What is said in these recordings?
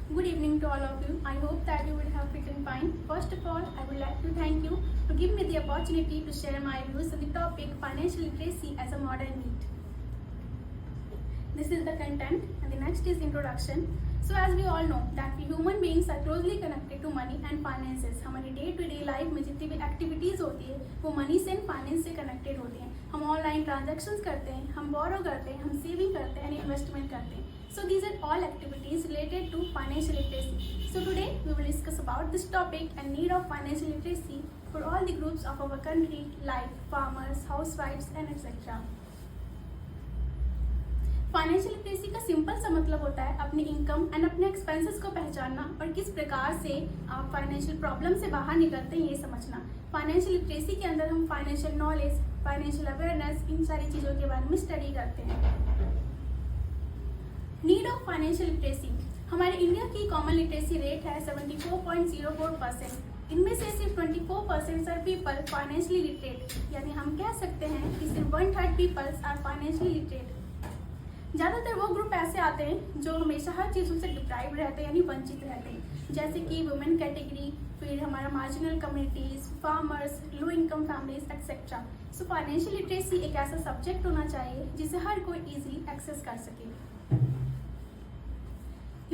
Good evening to all of you. I hope that you will have fit and fine. First of all, I would like to thank you to give me the opportunity to share my views on the topic financial literacy as a modern need. This is the content and the next is introduction. So as we all know that we human beings are closely connected to money and finances. हमारी day to day life में जितनी भी activities होती है वो money से and finance से connected होती हैं. हम ऑनलाइन ट्रांजेक्शन्स करते हैं, हम बोरो करते हैं, हम सेविंग करते हैं एंड इन्वेस्टमेंट करते हैं. So these are all activities related to financial literacy. So today we will discuss about this topic and need of financial literacy for all the groups of our country like farmers, housewives and etc. Financial literacy का simple सा मतलब होता है अपनी income and अपने expenses को पहचानना और किस प्रकार से आप फाइनेंशियल प्रॉब्लम से बाहर निकलते हैं ये समझना. फाइनेंशियल लिटरेसी के अंदर हम फाइनेंशियल नॉलेज, फाइनेंशियल अवेयरनेस, इन सारी चीज़ों के बारे में स्टडी करते हैं. Need of financial literacy. हमारे इंडिया की कॉमन लिटरेसी रेट है 74.04%. इनमें से सिर्फ 24% आर पीपल फाइनेंशियली लिटरेट, यानी हम कह सकते हैं कि सिर्फ 1/3 पीपल्स आर फाइनेंशियली लिटरेट. ज़्यादातर वो ग्रुप ऐसे आते हैं जो हमेशा हर चीज़ों से डिप्राइव रहते हैं यानी वंचित रहते हैं, जैसे कि वुमेन कैटेगरी, फिर हमारा marginal communities, farmers, low income families etcetera. So financial literacy एक ऐसा सब्जेक्ट होना चाहिए जिसे हर कोई ईजिली एक्सेस कर सके.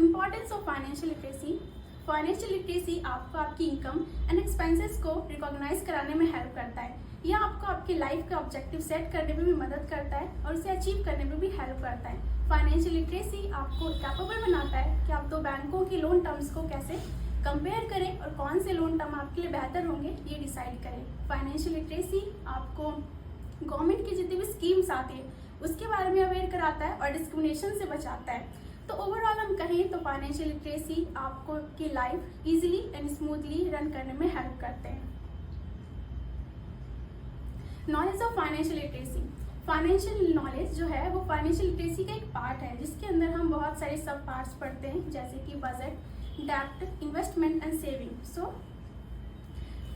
Importance of financial literacy. Financial literacy आपको आपकी इनकम एंड एक्सपेंसेस को रिकॉग्नाइज कराने में हेल्प करता है. यह आपको आपके लाइफ का ऑब्जेक्टिव सेट करने में भी मदद करता है और उसे अचीव करने में भी हेल्प करता है. फाइनेंशियल लिटरेसी आपको कैपेबल बनाता है कि आप दो बैंकों की लोन टर्म्स को कैसे कंपेयर करें और कौन से लोन टर्म आपके लिए बेहतर होंगे ये डिसाइड करें. फाइनेंशियल लिटरेसी आपको गवर्नमेंट की जितनी भी स्कीम्स आती है उसके बारे में अवेयर कराता है और डिस्क्रिमिनेशन से बचाता है. तो ओवरऑल हम कहें तो फाइनेंशियल लिटरेसी आपको की life easily and smoothly run करने में हेल्प करते हैं. Knowledge of financial literacy. Financial knowledge जो है वो फाइनेंशियल लिटरेसी का एक पार्ट है जिसके अंदर हम बहुत सारे सब पार्ट्स पढ़ते हैं, जैसे कि बजट, डेप्ट, investment and saving. So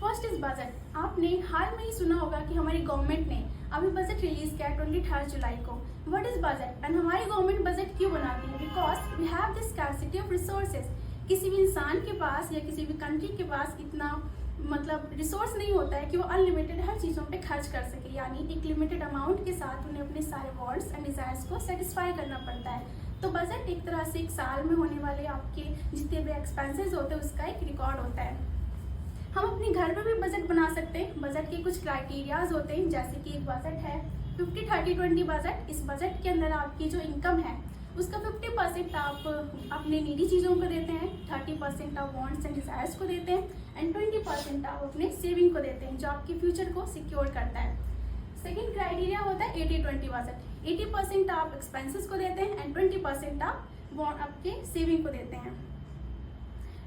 first is budget. आपने हाल में ही सुना होगा कि हमारी गवर्नमेंट ने अभी बजट रिलीज किया 23 जुलाई को. व्हाट इज बजट एंड हमारी गवर्नमेंट बजट क्यों बनाती है? Because we have this scarcity of resources. किसी भी इंसान के पास या किसी भी कंट्री के पास इतना रिसोर्स नहीं होता है कि वो अनलिमिटेड हर चीज़ों पे खर्च कर सके, यानी एक लिमिटेड अमाउंट के साथ उन्हें अपने सारे वांट्स एंड डिजायर्स को सेटिस्फाई करना पड़ता है. तो बजट एक तरह से एक साल में होने वाले आपके जितने भी एक्सपेंसेस होते हैं उसका एक रिकॉर्ड होता है. हम अपने घर में भी बजट बना सकते हैं. बजट के कुछ क्राइटेरियाज होते हैं, जैसे कि एक बजट है 50-30-20 बजट. इस बजट के अंदर आपकी जो इनकम है उसका 50% आप अपने निजी चीज़ों को देते हैं, 30% आप वांट्स एंड डिजायर्स को देते हैं एंड 20% आप अपने सेविंग को देते हैं जो आपके फ्यूचर को सिक्योर करता है. सेकेंड क्राइटेरिया होता है 80-20 बजट. 80% आप एक्सपेंसेस को देते हैं एंड 20% आप आपके सेविंग को देते हैं.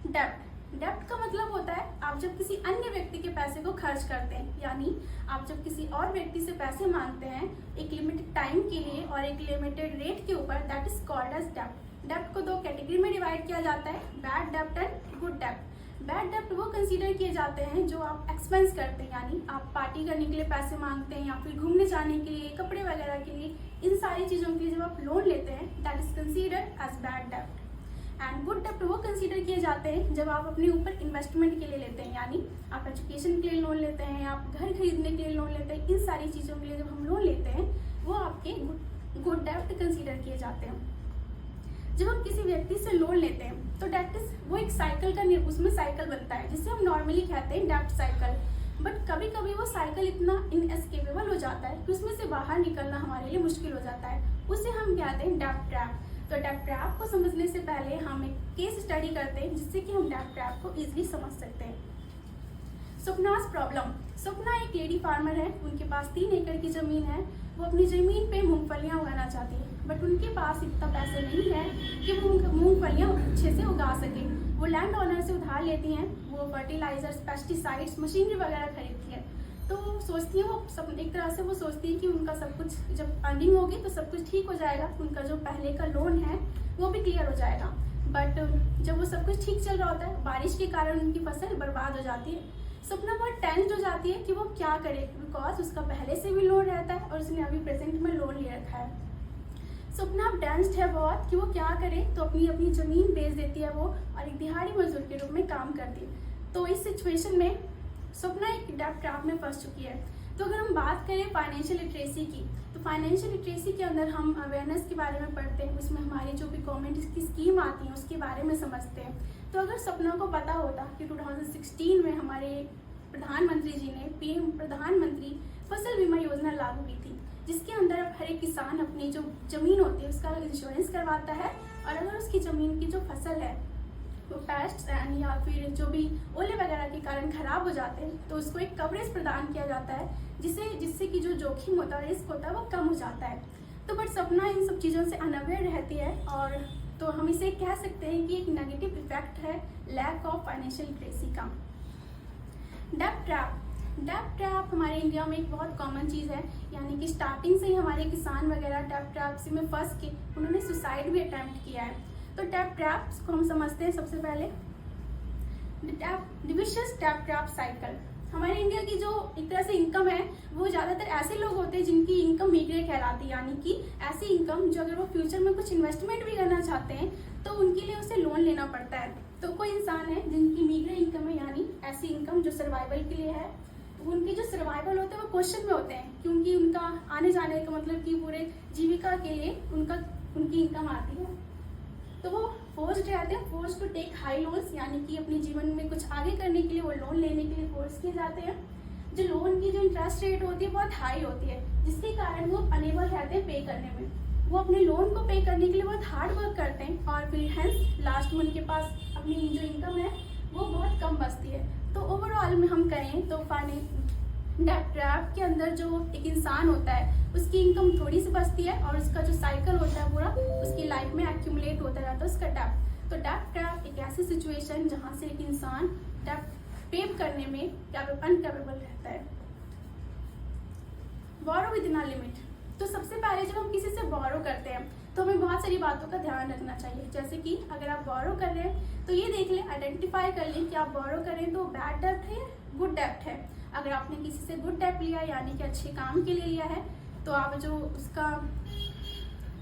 डेप्ट. डेप्ट का मतलब होता है आप जब किसी अन्य व्यक्ति के पैसे को खर्च करते हैं, यानी आप जब किसी और व्यक्ति से पैसे मांगते हैं एक लिमिटेड टाइम के लिए और एक लिमिटेड रेट के ऊपर, दैट इज कॉल्ड एज डेप्ट. डेप्ट को दो कैटेगरी में डिवाइड किया जाता है, बैड डेप्ट एंड गुड डेप्ट. बैड डेप्ट वो कंसीडर किए जाते हैं जो आप एक्सपेंस करते हैं, यानी आप पार्टी करने के लिए पैसे मांगते हैं या फिर घूमने जाने के लिए, कपड़े वगैरह के लिए, इन सारी चीज़ों के लिए जब आप लोन लेते हैं that is considered as bad डेप्ट. एंड गुड डेप्ट वो कंसीडर किए जाते हैं जब आप अपने ऊपर इन्वेस्टमेंट के लिए लेते हैं, यानी आप एजुकेशन के लिए लोन लेते हैं, आप घर खरीदने के लिए लोन लेते हैं. इन सारी चीज़ों के लिए जब हम लोन लेते हैं वो आपके गुड डेप्ट कंसीडर किए जाते हैं. जब हम किसी व्यक्ति से लोन लेते हैं तो डेप्ट वो एक साइकिल का उसमें साइकिल बनता है जिसे हम नॉर्मली कहते हैं डेप्ट साइकिल. बट कभी कभी वो साइकिल इतना इनएस्केपेबल हो जाता है कि उसमें से बाहर निकलना हमारे लिए मुश्किल हो जाता है. उसे हम कहते हैं डेप्ट ट्रैप. तो डेप्ट ट्रैप को समझने से पहले हम एक केस स्टडी करते हैं जिससे कि हम डेप्ट ट्रैप को इजीली समझ सकते हैं. स्वप्ना's प्रॉब्लम. स्वप्ना एक लेडी फार्मर है, उनके पास 3 एकड़ की ज़मीन है. वो अपनी ज़मीन पे मूंगफलियाँ उगाना चाहती है, बट उनके पास इतना पैसे नहीं है कि वो मूंगफलियाँ अच्छे से उगा सके. वो लैंड ऑनर से उधार लेती हैं, वो फर्टिलाइजर्स, पेस्टिसाइड्स, मशीनरी वगैरह खरीदती है. तो सोचती है वो सब एक तरह से वो सोचती है कि उनका सब कुछ जब अर्निंग होगी तो सब कुछ ठीक हो जाएगा, उनका जो पहले का लोन है वो भी क्लियर हो जाएगा. बट जब वो सब कुछ ठीक चल रहा होता है बारिश के कारण उनकी फसल बर्बाद हो जाती है. सपना बहुत टेंस्ड हो जाती है कि वो क्या करे, बिकॉज उसका पहले से भी लोन रहता है और उसने अभी प्रेजेंट में लोन ले रखा है. सपना डेंस्ड है बहुत कि वो क्या करे, तो अपनी अपनी ज़मीन बेच देती है वो और एक दिहाड़ी मजदूर के रूप में काम करती है। तो इस सिचुएशन में सपना एक डेब्ट ट्रैप में फंस चुकी है। तो अगर हम बात करें फाइनेंशियल लिटरेसी की, तो फाइनेंशियल लिटरेसी के अंदर हम अवेयरनेस के बारे में पढ़ते हैं, उसमें हमारी जो भी गवर्नमेंट की स्कीम आती है उसके बारे में समझते हैं। तो अगर सपना को पता होता कि 2016 में हमारे प्रधानमंत्री जी ने पीएम प्रधानमंत्री फसल बीमा योजना लागू की थी, जिसके अंदर अब हर एक किसान अपनी जो ज़मीन होती है उसका इंश्योरेंस करवाता है, और अगर उसकी ज़मीन की जो फसल है वो पेस्ट या फिर जो भी ओले वगैरह के कारण खराब हो जाते हैं, तो उसको एक कवरेज प्रदान किया जाता है, जिससे कि जो जोखिम होता है, रिस्क होता है, वो कम हो जाता है। तो बट सपना इन सब चीज़ों से अनअवेयर रहती है, और तो हम इसे कह सकते हैं कि एक नेगेटिव इफेक्ट है लैक ऑफ फाइनेंशियल लिटरेसी का। डेब्ट ट्रैप हमारे इंडिया में एक बहुत कॉमन चीज़ है, यानी कि स्टार्टिंग से ही हमारे किसान वगैरह डेब्ट ट्रैप में फंस के उन्होंने सुसाइड भी अटैम्प्ट किया है। तो डेब्ट ट्रैप्स को हम समझते हैं सबसे पहले विशियस डेब्ट ट्रैप साइकिल। हमारे इंडिया की जो एक तरह से इनकम है वो ज़्यादातर ऐसे लोग होते हैं जिनकी इनकम मीडिया कहलाती है, यानी कि ऐसी इनकम जो अगर वो फ्यूचर में कुछ इन्वेस्टमेंट भी करना चाहते हैं तो उनके लिए उसे लोन लेना पड़ता है। तो कोई इंसान है जिनकी मीडिया इनकम है, यानी ऐसी इनकम जो सर्वाइवल के लिए है, उनके जो सर्वाइवल होते हैं वो क्वेश्चन में होते हैं, क्योंकि उनका आने जाने का मतलब कि पूरे जीविका के लिए उनकी इनकम आती है। तो वो फोर्स्ड रहते हैं, force to take high loans, यानी कि अपने जीवन में कुछ आगे करने के लिए वो लोन लेने के लिए फोर्स किए जाते हैं। जो लोन की जो इंटरेस्ट रेट होती है बहुत हाई होती है, जिसके कारण वो अनेबल रहते हैं पे करने में। वो अपने लोन को पे करने के लिए बहुत हार्ड वर्क करते हैं, और फिर हेंस लास्ट में उनके पास अपनी जो इनकम है वो बहुत कम बचती है। तो ओवरऑल में हम कहें तो डेब्ट ट्रैप के अंदर जो एक इंसान होता है उसकी इनकम थोड़ी सी बचती है, और उसका जो साइकिल होता है पूरा उसकी लाइफ में एक्यूमुलेट होता रहता है उसका डेब्ट। तो डेब्ट ट्रैप एक ऐसी सिचुएशन जहाँ से एक इंसान डेब्ट पे करने में अनकेपेबल रहता है। बोरो विद इन अ लिमिट। तो सबसे पहले जब हम किसी से बोरो करते हैं तो हमें बहुत सारी बातों का ध्यान रखना चाहिए, जैसे कि अगर आप बोरो कर रहे हैं तो ये देख लें, आइडेंटिफाई कर लें कि आप बोरो कर रहे हैं तो बैड डेब्ट है, गुड डेब्ट है। अगर आपने किसी से गुड डेब्ट लिया यानी कि अच्छे काम के लिए लिया है, तो आप जो उसका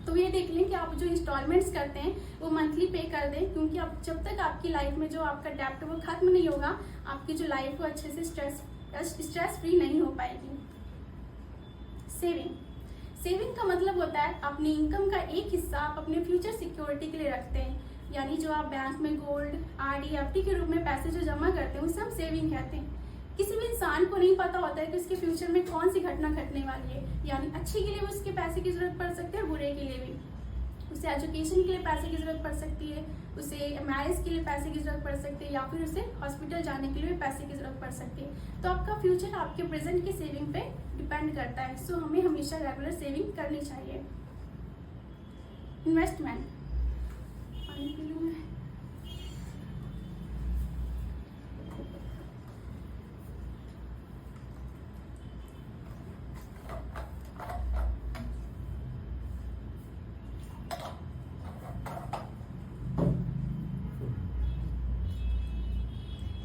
तो ये देख लें कि आप जो इंस्टॉलमेंट्स करते हैं वो मंथली पे कर दें, क्योंकि आप जब तक आपकी लाइफ में जो आपका डेब्ट वो खत्म नहीं होगा, आपकी जो लाइफ वो अच्छे से स्ट्रेस फ्री नहीं हो पाएगी। सेविंग का मतलब होता है अपनी इनकम का एक हिस्सा आप अपने फ्यूचर सिक्योरिटी के लिए रखते हैं, यानी जो आप बैंक में गोल्ड, आरडी, एफडी के रूप में पैसे जो जमा करते हैं उसे हम सेविंग कहते हैं। किसी भी इंसान को नहीं पता होता है कि उसके फ्यूचर में कौन सी घटना घटने वाली है, यानी अच्छे के लिए भी उसके पैसे की जरूरत पड़ सकती है और बुरे के लिए भी। उसे एजुकेशन के लिए पैसे की जरूरत पड़ सकती है, उसे मैरिज के लिए पैसे की जरूरत पड़ सकती है, या फिर उसे हॉस्पिटल जाने के लिए भी पैसे की जरूरत पड़ सकती है। तो आपका फ्यूचर आपके प्रेजेंट की सेविंग पे डिपेंड करता है। सो हमें हमेशा रेगुलर सेविंग करनी चाहिए। इन्वेस्टमेंट,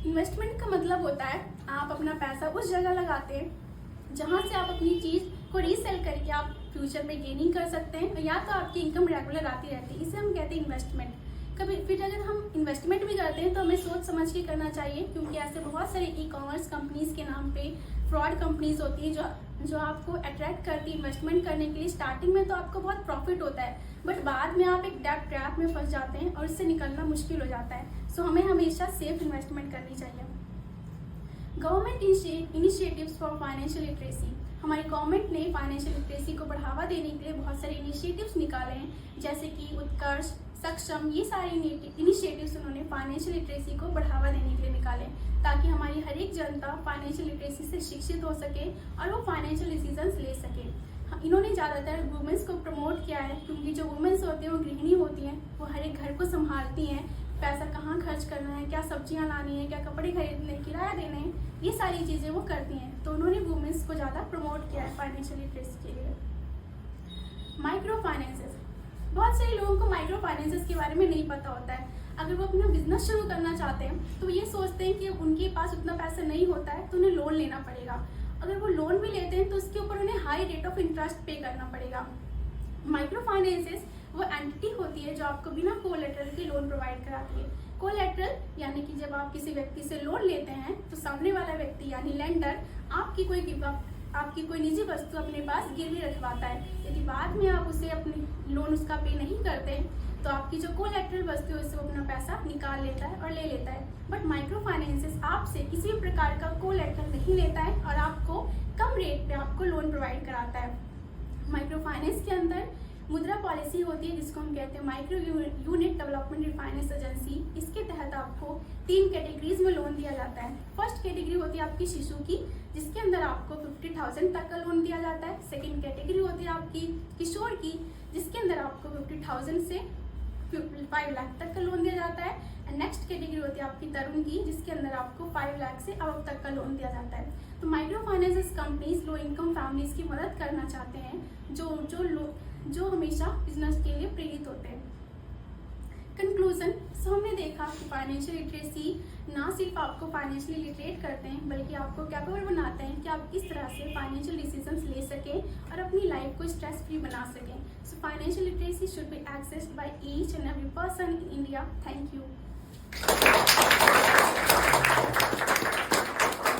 इन्वेस्टमेंट का मतलब होता है आप अपना पैसा उस जगह लगाते हैं जहां से आप अपनी चीज़ को रीसेल करके आप फ्यूचर में गेनिंग कर सकते हैं, या तो आपकी इनकम रेगुलर आती रहती है। इसे हम कहते हैं इन्वेस्टमेंट। कभी फिर अगर हम इन्वेस्टमेंट भी करते हैं तो हमें सोच समझ के करना चाहिए, क्योंकि ऐसे बहुत सारे ई-कॉमर्स कंपनीज के नाम पे फ्रॉड कंपनीज होती है जो आपको अट्रैक्ट करती है इन्वेस्टमेंट करने के लिए। स्टार्टिंग में तो आपको बहुत प्रॉफिट होता है, बट बाद में आप एक डेब्ट ट्रैप में फंस जाते हैं और इससे निकलना मुश्किल हो जाता है। सो हमें हमेशा सेफ इन्वेस्टमेंट करनी चाहिए। Government initiatives for financial literacy. हमारी गवर्नमेंट ने फाइनेंशियल लिटरेसी को बढ़ावा देने के लिए बहुत सारे इनिशिएटिव्स निकाले हैं, जैसे कि उत्कर्ष, सक्षम, ये सारे इनिशिएटिव्स उन्होंने फाइनेंशियल लिटरेसी को बढ़ावा देने के लिए निकाले, ताकि हमारी हर एक जनता फाइनेंशियल लिटरेसी से शिक्षित हो सके और वो फाइनेंशियल डिसीजंस ले सके। इन्होंने ज़्यादातर वुमेंस को प्रमोट किया है, क्योंकि जो वुमेंस होती हैं वो गृहिणी होती हैं, वो हर एक घर को संभालती हैं, पैसा कहाँ खर्च करना है, क्या सब्जियां लानी है, क्या कपड़े खरीदने, किराया देने हैं, ये सारी चीज़ें वो करती हैं। तो उन्होंने वुमेंस को ज़्यादा प्रमोट किया है फाइनेंशियल लिटरेसी के लिए। माइक्रो फाइनेंसेस, बहुत सारे लोगों को माइक्रो फाइनेंसेस के बारे में नहीं पता होता है। अगर वो अपना बिजनेस शुरू करना चाहते हैं तो ये सोचते हैं कि उनके पास उतना पैसा नहीं होता है तो उन्हें लोन लेना पड़ेगा। अगर वो लोन भी लेते हैं तो उसके ऊपर उन्हें हाई रेट ऑफ इंटरेस्ट पे करना पड़ेगा। माइक्रो फाइनेंसेस वो एंटिटी होती है जो आपको बिना कोलेटरल के लोन प्रोवाइड कराती है। कोलेटरल यानी कि जब आप किसी व्यक्ति से लोन लेते हैं तो सामने वाला व्यक्ति यानी लेंडर आपकी कोई निजी वस्तु अपने पास गिरवी रखवाता है। यदि बाद में आप उसे अपनी लोन उसका पे नहीं करते तो आपकी जो कोलेटरल वस्तु है उससे वो अपना पैसा निकाल लेता है और ले लेता है। बट माइक्रो फाइनेंसेस आपसे किसी भी प्रकार का कोलेटरल नहीं लेता है और आपको कम रेट पे आपको लोन प्रोवाइड कराता है। माइक्रो फाइनेंस के अंदर मुद्रा पॉलिसी होती है जिसको हम कहते हैं micro unit development refinance agency. इसके तहत आपको 3 कैटेगरीज में लोन दिया जाता है। फर्स्ट कैटेगरी होती है आपकी शिशु की, जिसके अंदर आपको 50,000 तक का लोन दिया जाता है। सेकेंड कैटेगरी होती है आपकी किशोर की, जिसके अंदर आपको 50,000 से 5 लाख तक का लोन दिया जाता है। एंड नेक्स्ट कैटेगरी होती है आपकी तरुण की, जिसके अंदर आपको 5 लाख से अब तक का लोन दिया जाता है। तो micro finance companies low income families की मदद करना चाहते हैं जो हमेशा बिजनेस के लिए प्रेरित होते हैं। कंक्लूजन, सो हमने देखा कि फाइनेंशियल लिटरेसी ना सिर्फ आपको फाइनेंशियली लिटरेट करते हैं बल्कि आपको कैपेबल बनाते हैं कि आप किस तरह से फाइनेंशियल डिसीजंस ले सकें और अपनी लाइफ को स्ट्रेस फ्री बना सकें। So financial literacy should be accessed by each and every person in India. Thank you.